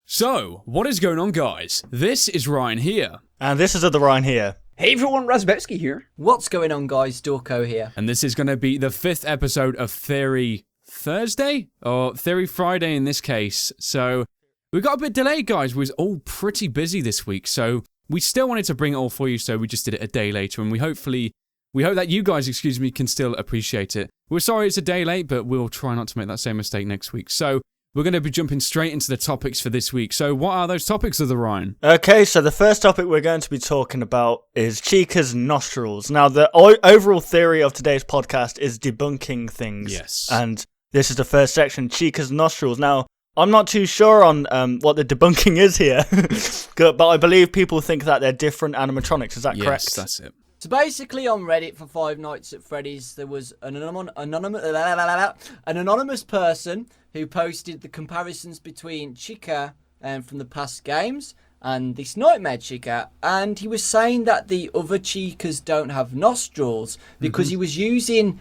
So, what is going on, guys? This is Ryan here. And this is the Ryan here. Hey everyone, Razbevsky here. What's going on, guys? Dorko here. And this is going to be the 5th episode of Theory Thursday? Or Theory Friday in this case. So, we got a bit delayed, guys. We was all pretty busy this week, so we still wanted to bring it all for you, so we just did it a day later, and we hope that you guys, can still appreciate it. We're sorry it's a day late, but we'll try not to make that same mistake next week. So, we're going to be jumping straight into the topics for this week. So what are those topics of the Ryan? Okay, so the first topic we're going to be talking about is Chica's nostrils. Now, the overall theory of today's podcast is debunking things. Yes. And this is the first section, Chica's nostrils. Now, I'm not too sure on what the debunking is here, but I believe people think that they're different animatronics. Is that correct? Yes, that's it. So basically on Reddit for Five Nights at Freddy's, there was an anonymous person who posted the comparisons between Chica from the past games and this Nightmare Chica, and he was saying that the other Chicas don't have nostrils because he was using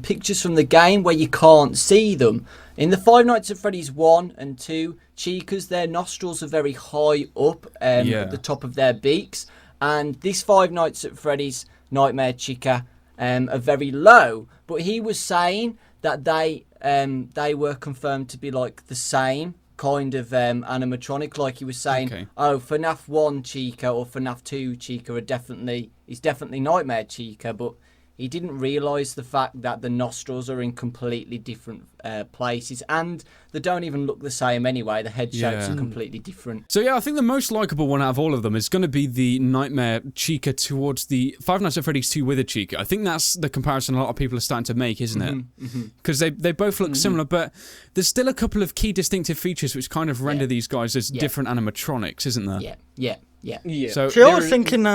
pictures from the game where you can't see them. In the Five Nights at Freddy's 1 and 2 Chicas, their nostrils are very high up at the top of their beaks. And this Five Nights at Freddy's Nightmare Chica are very low. But he was saying that they were confirmed to be like the same kind of animatronic. Like he was saying, FNAF 1 Chica or FNAF 2 Chica is definitely Nightmare Chica. But he didn't realise the fact that the nostrils are in completely different places, and they don't even look the same anyway. The head shapes are completely different. So yeah, I think the most likeable one out of all of them is going to be the Nightmare Chica towards the Five Nights at Freddy's 2 Withered Chica. I think that's the comparison a lot of people are starting to make, isn't it? Because they both look similar, but there's still a couple of key distinctive features which kind of render these guys as different animatronics, isn't there? Yeah. So I was thinking,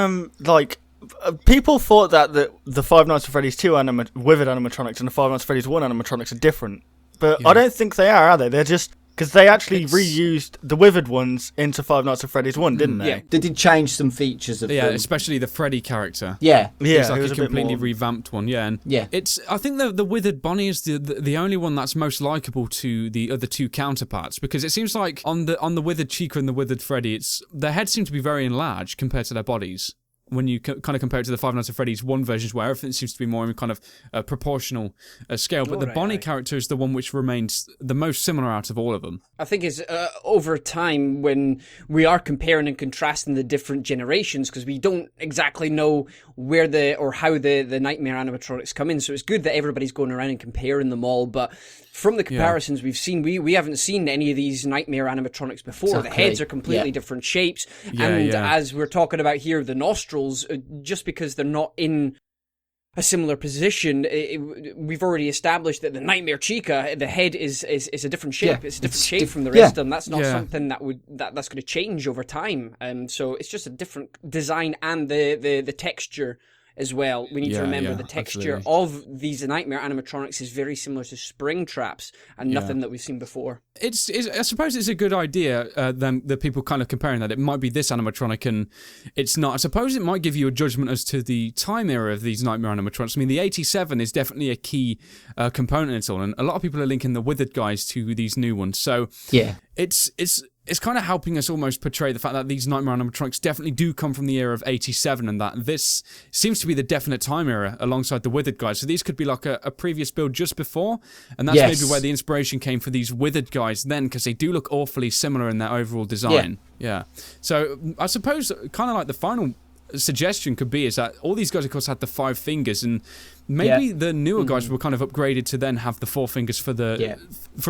people thought that the Five Nights at Freddy's 2 Withered animatronics and the Five Nights at Freddy's 1 animatronics are different. But I don't think they are they? They're just... Because they actually reused the Withered ones into Five Nights at Freddy's 1, didn't they? Yeah, they did change some features of them. Yeah, especially the Freddy character. Yeah. It's like a completely revamped one, and yeah. I think the Withered Bunny is the only one that's most likeable to the other two counterparts, because it seems like on the Withered Chica and the Withered Freddy, their heads seem to be very enlarged compared to their bodies. When you kind of compare it to the Five Nights at Freddy's 1 versions, where everything seems to be more in kind of a proportional scale. But the Bonnie character is the one which remains the most similar out of all of them. I think it's over time when we are comparing and contrasting the different generations, because we don't exactly know where how the Nightmare animatronics come in. So it's good that everybody's going around and comparing them all. But from the comparisons we've seen, we haven't seen any of these Nightmare animatronics before. Exactly. The heads are completely different shapes. As we're talking about here, the nostrils, just because they're not in a similar position, we've already established that the Nightmare Chica, the head is a different shape. It's a different shape from the rest of them. That's not something that's going to change over time. So it's just a different design, and the texture as well. We need to remember the texture of these Nightmare animatronics is very similar to spring traps and nothing that we've seen before. I suppose it's a good idea, the people kind of comparing that. It might be this animatronic and it's not. I suppose it might give you a judgment as to the time era of these Nightmare animatronics. I mean, the 87 is definitely a key component in it all, and a lot of people are linking the Withered guys to these new ones. So it's kind of helping us almost portray the fact that these Nightmare animatronics definitely do come from the era of 87, and that this seems to be the definite time era alongside the Withered guys. So these could be like a previous build just before, and that's maybe where the inspiration came for these Withered guys then, because they do look awfully similar in their overall design. Yeah. So I suppose kind of like the final suggestion could be is that all these guys, of course, had the 5 fingers, and maybe the newer guys were kind of upgraded to then have the 4 fingers for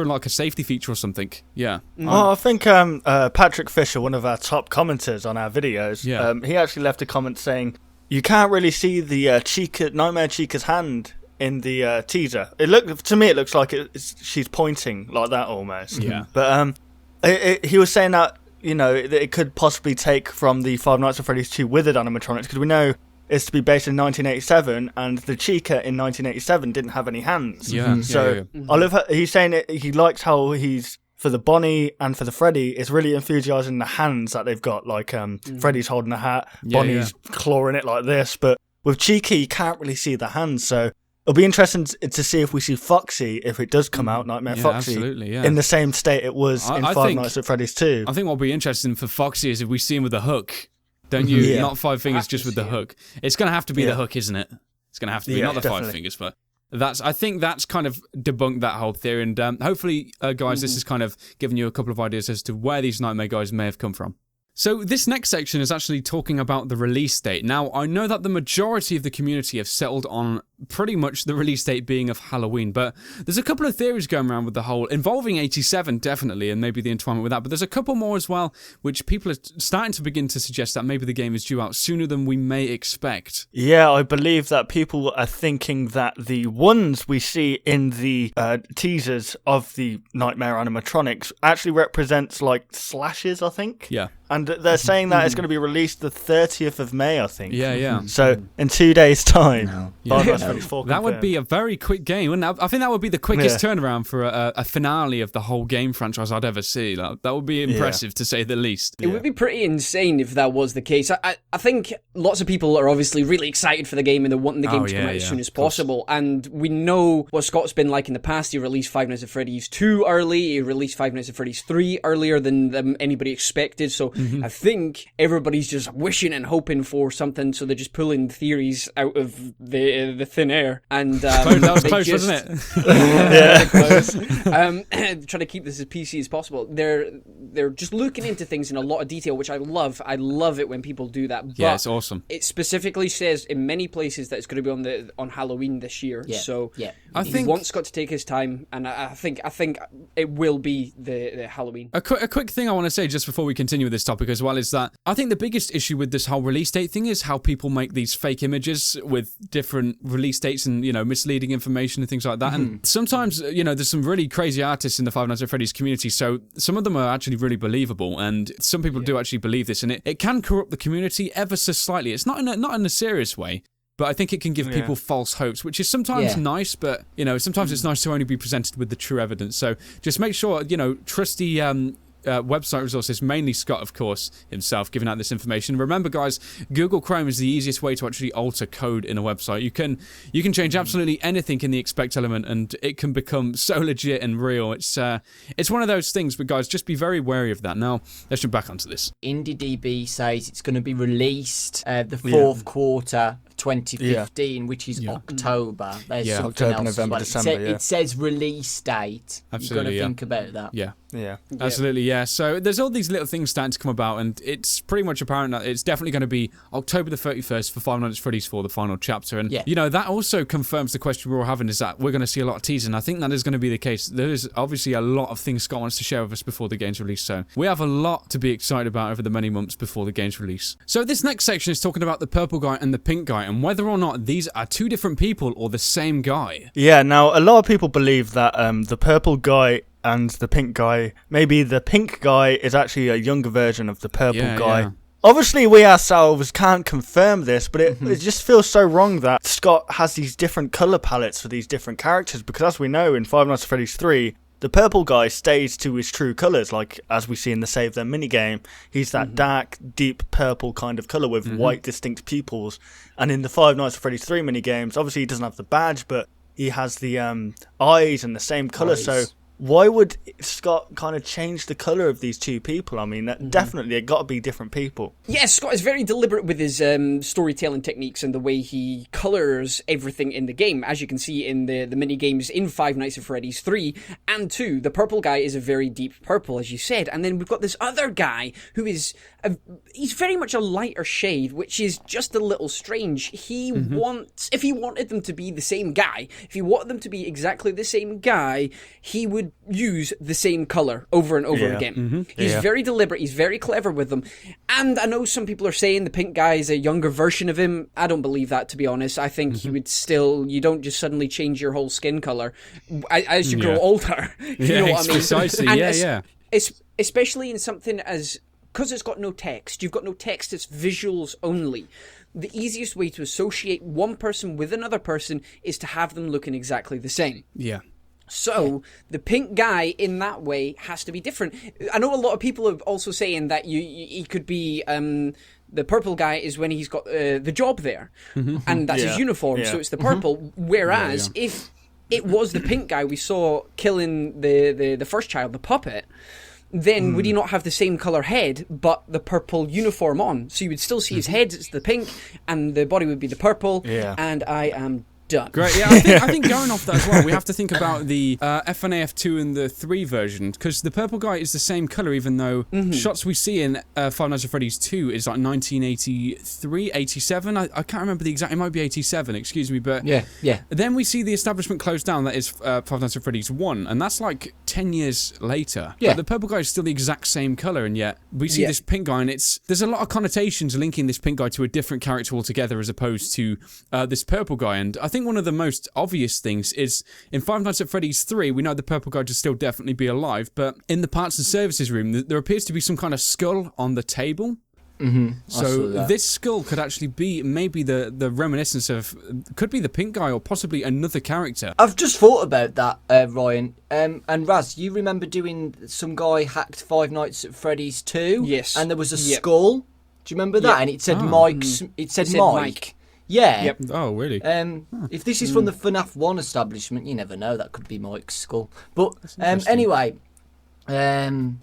like a safety feature or something. Well, I think Patrick Fisher, one of our top commenters on our videos, he actually left a comment saying you can't really see the Nightmare Chica's hand in the teaser. It looks like she's pointing like that almost. But he was saying that it could possibly take from the Five Nights at Freddy's 2 Withered animatronics, because we know it's to be based in 1987, and the Chica in 1987 didn't have any hands. I love how he's saying he likes how he's, for the Bonnie and for the Freddy, it's really enthusiasing the hands that they've got. Like Freddy's holding a hat, Bonnie's clawing it like this, but with Chica you can't really see the hands. So it'll be interesting to see if we see Foxy, if it does come out, Nightmare Foxy, in the same state it was in Five Nights at Freddy's 2. I think what'll be interesting for Foxy is if we see him with a hook. Don't you? Yeah. Not 5 fingers, just with the hook. It's going to have to be the hook, isn't it? It's going to have to be, not the definitely. 5 fingers, but... I think that's kind of debunked that whole theory, and hopefully, guys, this has kind of given you a couple of ideas as to where these Nightmare guys may have come from. So this next section is actually talking about the release date. Now, I know that the majority of the community have settled on pretty much the release date being of Halloween, but there's a couple of theories going around with the whole, involving 87 definitely, and maybe the entwinement with that, but there's a couple more as well, which people are starting to begin to suggest that maybe the game is due out sooner than we may expect. Yeah, I believe that people are thinking that the ones we see in the teasers of the Nightmare animatronics actually represents like slashes, I think. Yeah. And they're saying that it's going to be released the 30th of May, I think. Yeah. So, in 2 days' time. That would be a very quick game, wouldn't it? I think that would be the quickest turnaround for a finale of the whole game franchise I'd ever see. That would be impressive, to say the least. It would be pretty insane if that was the case. I think lots of people are obviously really excited for the game and they're wanting the game to come out as soon as possible. And we know what Scott's been like in the past. He released Five Nights at Freddy's 2 early. He released Five Nights at Freddy's 3 earlier than anybody expected. So I think everybody's just wishing and hoping for something, so they're just pulling theories out of the thin air. And that was close, wasn't it? Trying to keep this as PC as possible. They're just looking into things in a lot of detail, which I love. I love it when people do that. But it's awesome. It specifically says in many places that it's going to be on Halloween this year. Yeah. So I think he wants Scott to take his time, and I think it will be the Halloween. A quick thing I want to say just before we continue with this topic as well is that I think the biggest issue with this whole release date thing is how people make these fake images with different release dates and, misleading information and things like that. And sometimes, there's some really crazy artists in the Five Nights at Freddy's community, so some of them are actually really believable, and some people do actually believe this, and it can corrupt the community ever so slightly. It's not in a serious way, but I think it can give people false hopes, which is sometimes nice, but, sometimes it's nice to only be presented with the true evidence. So just make sure, trusty website resources, mainly Scott, of course, himself, giving out this information. Remember, guys, Google Chrome is the easiest way to actually alter code in a website. You can change absolutely anything in the expect element, and it can become so legit and real. It's one of those things, but guys, just be very wary of that. Now, let's jump back onto this. IndieDB says it's going to be released the fourth quarter 2015, which is October. There's something October, else November, well. December. It says release date. Absolutely, You've got to think about that. Yeah, absolutely, yeah. So there's all these little things starting to come about, and it's pretty much apparent that it's definitely going to be October the 31st for Five Nights at Freddy's 4, the final chapter. And, that also confirms the question we're all having, is that we're going to see a lot of teasing. I think that is going to be the case. There is obviously a lot of things Scott wants to share with us before the game's release, so we have a lot to be excited about over the many months before the game's release. So this next section is talking about the purple guy and the pink guy, and whether or not these are two different people or the same guy. Yeah, now a lot of people believe that the purple guy and the pink guy, maybe the pink guy is actually a younger version of the purple guy. Yeah. Obviously, we ourselves can't confirm this, but it just feels so wrong that Scott has these different colour palettes for these different characters, because as we know in Five Nights at Freddy's 3, the purple guy stays to his true colours, like as we see in the Save Them minigame. He's that dark, deep purple kind of colour with white distinct pupils. And in the Five Nights at Freddy's 3 minigames, obviously he doesn't have the badge, but he has the eyes and the same colour. So why would Scott kind of change the colour of these two people? I mean, definitely, they've got to be different people. Yes, Scott is very deliberate with his storytelling techniques and the way he colours everything in the game. As you can see in the mini-games in Five Nights at Freddy's 3 and 2, the purple guy is a very deep purple, as you said. And then we've got this other guy who is... he's very much a lighter shade, which is just a little strange. He wants... If he wanted them to be the same guy, if he wanted them to be exactly the same guy, he would use the same colour over and over again. He's very deliberate, he's very clever with them. And I know some people are saying the pink guy is a younger version of him. I don't believe that, to be honest. I think he would still... You don't just suddenly change your whole skin colour as you grow older. You know what I mean? Precisely, and especially in something as... Because it's got no text, you've got no text, it's visuals only. The easiest way to associate one person with another person is to have them looking exactly the same. Yeah. So, the pink guy, in that way, has to be different. I know a lot of people are also saying that he could be The purple guy is when he's got the job there, and that's his uniform. So it's the purple. Whereas if it was the pink guy we saw killing the first child, the puppet, then would he not have the same colour head but the purple uniform on? So you would still see his head, it's the pink, and the body would be the purple. And I am done. Great, yeah. I think going off that as well, we have to think about the FNAF 2 and the 3 version, because the purple guy is the same colour, even though shots we see in Five Nights at Freddy's 2 is like 1983, 87. I can't remember the exact. It might be 87. Excuse me, but Then we see the establishment closed down. That is Five Nights at Freddy's 1, and that's like 10 years later. But the purple guy is still the exact same colour, and yet we see this pink guy, and there's a lot of connotations linking this pink guy to a different character altogether, as opposed to this purple guy. And I think one of the most obvious things is in Five Nights at Freddy's 3, we know the purple guy to still definitely be alive, but in the parts and services room, there appears to be some kind of skull on the table. So this skull could actually be maybe the reminiscence of, could be the pink guy or possibly another character. I've just thought about that, Ryan. And Raz, you remember doing some guy hacked Five Nights at Freddy's 2? Yes. And there was a skull. Do you remember that? And it said Mike's. It said Mike. Yeah. Yep. Oh, really? If this is from the FNAF 1 establishment, you never know. That could be Mike's skull. But anyway, the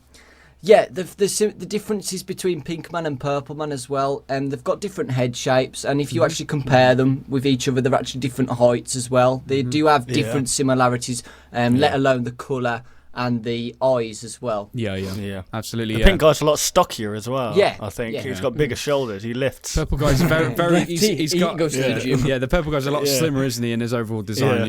differences between Pink Man and Purple Man as well. They've got different head shapes, and if you actually compare them with each other, they're actually different heights as well. They do have different similarities, let alone the colour and the eyes as well. Yeah, absolutely. The pink guy's a lot stockier as well. Yeah, I think he's got bigger shoulders. He lifts. Purple guy's very. he's got. Goes to the gym. Yeah, the purple guy's a lot slimmer, isn't he, in his overall design?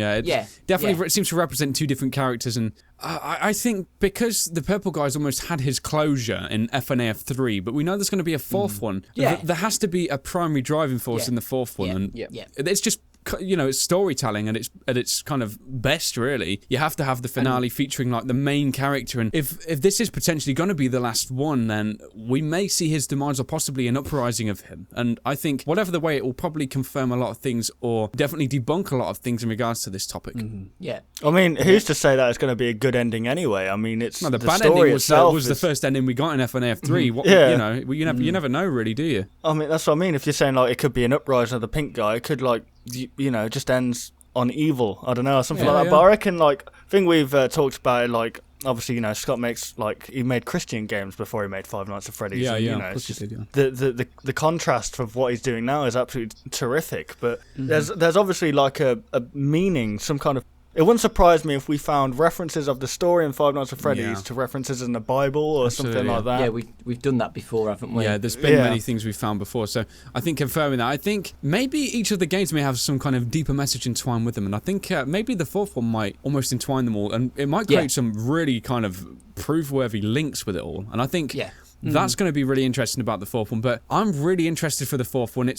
Definitely. It seems to represent two different characters, and I think because the purple guy's almost had his closure in FNAF 3, but we know there's going to be a fourth one. There has to be a primary driving force in the fourth one, and it's just. It's storytelling and it's kind of best, really. You have to have the finale featuring like the main character, and if this is potentially going to be the last one, then we may see his demise or possibly an uprising of him. And I think whatever the way, it will probably confirm a lot of things or definitely debunk a lot of things in regards to this topic. I mean, who's to say that it's going to be a good ending anyway? I mean, it's the bad ending was the first ending we got in FNAF 3. You never know, really, do you? I mean, that's what I mean. If you're saying like it could be an uprising of the pink guy, it could like just ends on evil. I don't know, something like that. But I reckon, like, thing we've talked about, like, obviously, Scott makes, like, he made Christian games before he made Five Nights at Freddy's. It's just the contrast of what he's doing now is absolutely terrific. But there's obviously like a meaning, some kind of. It wouldn't surprise me if we found references of the story in Five Nights at Freddy's to references in the Bible or something like that. Yeah, we've done that before, haven't we? Yeah, there's been many things we've found before. So I think confirming that, I think maybe each of the games may have some kind of deeper message entwined with them. And I think maybe the fourth one might almost entwine them all. And it might create some really kind of proof-worthy links with it all. And I think that's going to be really interesting about the fourth one. But I'm really interested for the fourth one.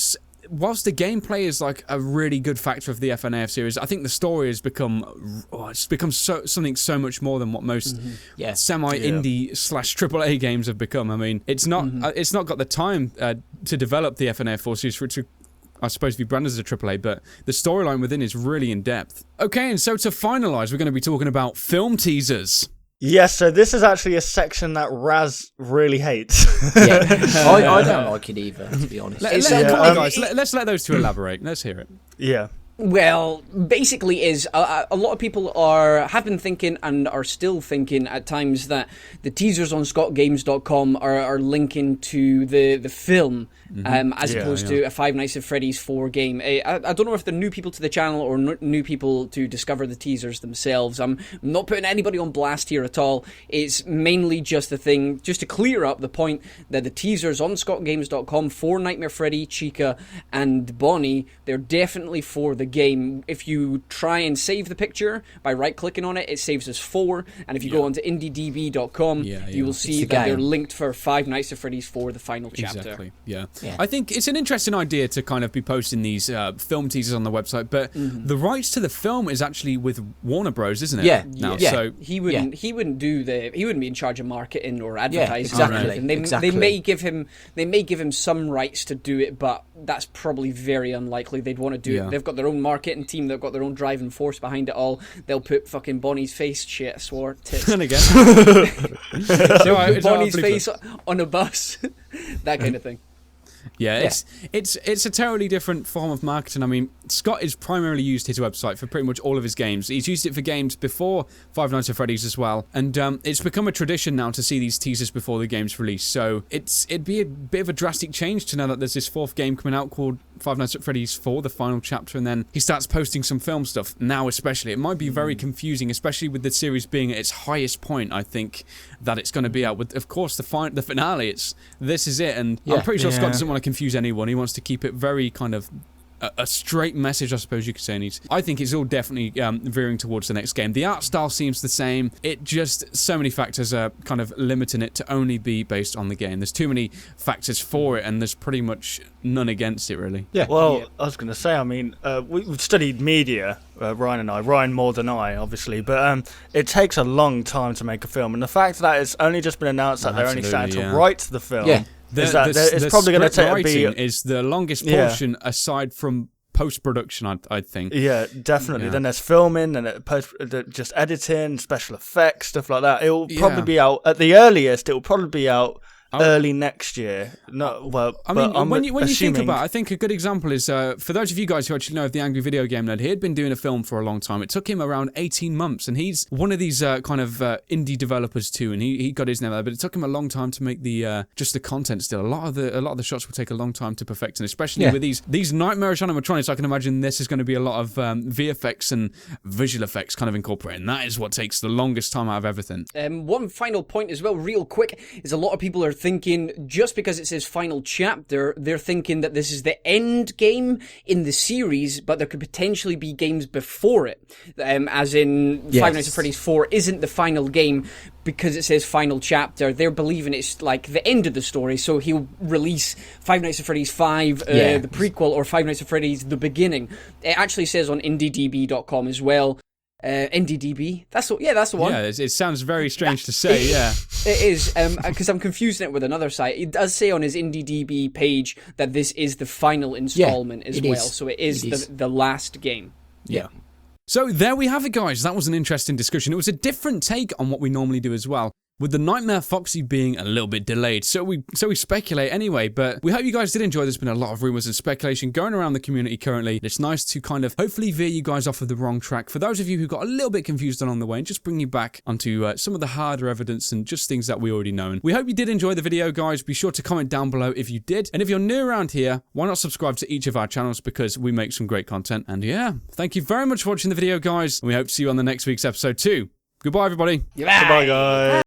Whilst the gameplay is like a really good factor of the FNAF series, I think the story has become something so much more than what most semi-indie / AAA games have become. I mean, it's not got the time to develop the FNAF 4 series for it to, I suppose, be branded as a AAA, but the storyline within is really in depth. Okay, and so to finalise, we're going to be talking about film teasers. Yes, so this is actually a section that Raz really hates. I don't like it either, to be honest. Let's let those two elaborate. Let's hear it. Yeah. Well, basically is a lot of people have been thinking and are still thinking at times that the teasers on scottgames.com are linking to the film as opposed to a Five Nights at Freddy's 4 game. I don't know if they're new people to the channel or new people to discover the teasers themselves. I'm not putting anybody on blast here at all. It's mainly just the thing, just to clear up the point that the teasers on scottgames.com for Nightmare Freddy, Chica, and Bonnie, they're definitely for the game. If you try and save the picture by right-clicking on it, it saves as 4, and if you go onto indiedb.com, you will see that they're linked for Five Nights at Freddy's 4, the final chapter. Exactly, yeah. I think it's an interesting idea to kind of be posting these film teasers on the website, but the rights to the film is actually with Warner Bros, isn't it? So he wouldn't be in charge of marketing or advertising. Exactly. They may give him some rights to do it, but that's probably very unlikely. They'd want to do it. They've got their own marketing team. They've got their own driving force behind it all. They'll put fucking Bonnie's face, tits. And again, Bonnie's face on a bus, that kind of thing. Yeah, it's a totally different form of marketing. I mean, Scott has primarily used his website for pretty much all of his games. He's used it for games before Five Nights at Freddy's as well, and it's become a tradition now to see these teasers before the game's release. So it'd be a bit of a drastic change to know that there's this fourth game coming out called Five Nights at Freddy's 4, the final chapter, and then he starts posting some film stuff now. Especially, it might be very confusing, especially with the series being at its highest point. I think that it's going to be out with, of course, the finale. This is it, and I'm pretty sure Scott doesn't want to confuse anyone. He wants to keep it very kind of a straight message, I suppose you could say. And I think it's all definitely veering towards the next game. The art style seems the same. It just, so many factors are kind of limiting it to only be based on the game. There's too many factors for it, and there's pretty much none against it, really. Yeah. Well, I was going to say, I mean, we've studied media, Ryan and I. Ryan more than I, obviously. But it takes a long time to make a film. And the fact that it's only just been announced that they're only starting to write the film... Yeah. It's probably going to take is the longest portion aside from post-production, I think. Yeah, definitely. Yeah. Then there's filming and just editing, special effects, stuff like that. It'll probably be out at the earliest. It will probably be out early next year. No, well, I mean, when you think about it, I think a good example is for those of you guys who actually know of the Angry Video Game Nerd, he had been doing a film for a long time. It took him around 18 months, and he's one of these kind of indie developers too, and he got his name out, but it took him a long time to make the just the content still. A lot of the shots will take a long time to perfect, and especially with these nightmarish animatronics, I can imagine this is going to be a lot of VFX and visual effects kind of incorporated, and that is what takes the longest time out of everything. One final point as well, real quick, is a lot of people are thinking, just because it says final chapter, they're thinking that this is the end game in the series, but there could potentially be games before it. As in, Five Nights at Freddy's 4 isn't the final game because it says final chapter. They're believing it's like the end of the story, so he'll release Five Nights at Freddy's 5, the prequel, or Five Nights at Freddy's the beginning. It actually says on IndieDB.com as well. NDDB. That's the one. Yeah, it sounds very strange to say. Yeah, it is. Because I'm confusing it with another site. It does say on his IndieDB page that this is the final installment as well. So it is the last game. Yeah. So there we have it, guys. That was an interesting discussion. It was a different take on what we normally do as well, with the Nightmare Foxy being a little bit delayed. So we speculate anyway, but we hope you guys did enjoy. There's been a lot of rumours and speculation going around the community currently. It's nice to kind of hopefully veer you guys off of the wrong track. For those of you who got a little bit confused along the way, and just bring you back onto some of the harder evidence and just things that we already know. And we hope you did enjoy the video, guys. Be sure to comment down below if you did. And if you're new around here, why not subscribe to each of our channels, because we make some great content. And yeah, thank you very much for watching the video, guys. And we hope to see you on the next week's episode too. Goodbye, everybody. Goodbye, guys.